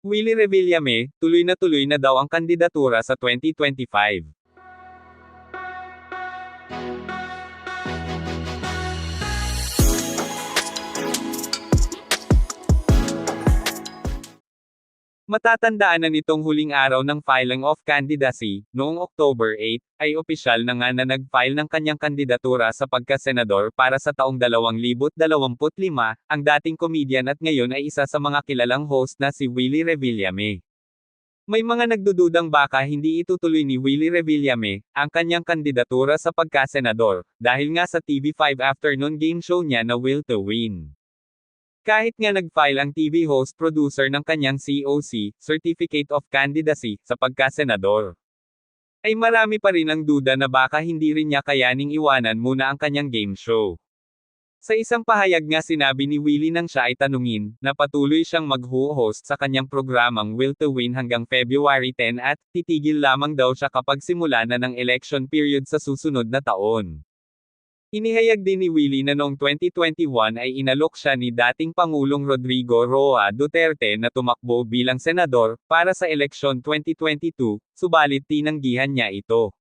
Willie Revillame, tuloy na daw ang kandidatura sa 2025. Matatandaan na nitong huling araw ng filing of candidacy, noong October 8, ay opisyal na nga na nag-file ng kanyang kandidatura sa pagkasenador para sa taong 2025, ang dating comedian at ngayon ay isa sa mga kilalang host na si Willie Revillame. May mga nagdududang baka hindi itutuloy ni Willie Revillame ang kanyang kandidatura sa pagkasenador, dahil nga sa TV5 afternoon game show niya na Will to Win. Kahit nga nag-file ang TV host-producer ng kanyang COC, Certificate of Candidacy, sa pagkasenador, ay marami pa rin ang duda na baka hindi rin niya kayaning iwanan muna ang kanyang game show. Sa isang pahayag nga sinabi ni Willie nang siya ay tanungin, na patuloy siyang mag-host sa kanyang programang Will to Win hanggang February 10 at titigil lamang daw siya kapag simula na ng election period sa susunod na taon. Inihayag din ni Willie na noong 2021 ay inalok siya ni dating Pangulong Rodrigo Roa Duterte na tumakbo bilang senador, para sa eleksyon 2022, subalit tinanggihan niya ito.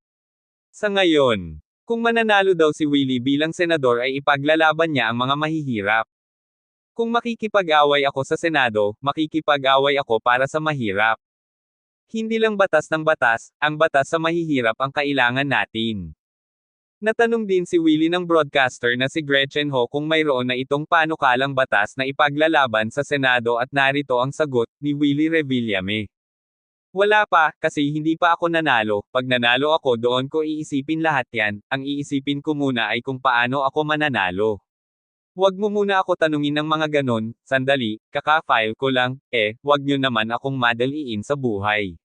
Sa ngayon, kung mananalo daw si Willie bilang senador ay ipaglalaban niya ang mga mahihirap. Kung makikipag-away ako sa Senado, makikipag-away ako para sa mahirap. Hindi lang batas ng batas, ang batas sa mahihirap ang kailangan natin. Natanong din si Willie ng broadcaster na si Gretchen Ho kung mayroon na itong panukalang batas na ipaglalaban sa Senado at narito ang sagot ni Willie Revillame. Wala pa, kasi hindi pa ako nanalo, pag nanalo ako doon ko iisipin lahat yan, ang iisipin ko muna ay kung paano ako mananalo. Wag mo muna ako tanungin ng mga ganon, sandali, kaka-file ko lang, wag nyo naman akong madaliin sa buhay.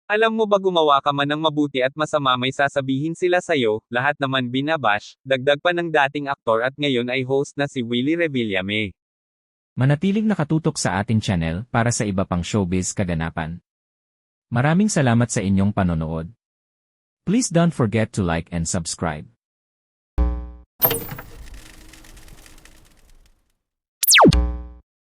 Alam mo ba gumawa ka man ng mabuti at masama may sasabihin sila sayo, lahat naman binabash, dagdag pa ng dating aktor at ngayon ay host na si Willie Revillame. Manatiling nakatutok sa ating channel para sa iba pang showbiz kaganapan. Maraming salamat sa inyong panonood. Please don't forget to like and subscribe.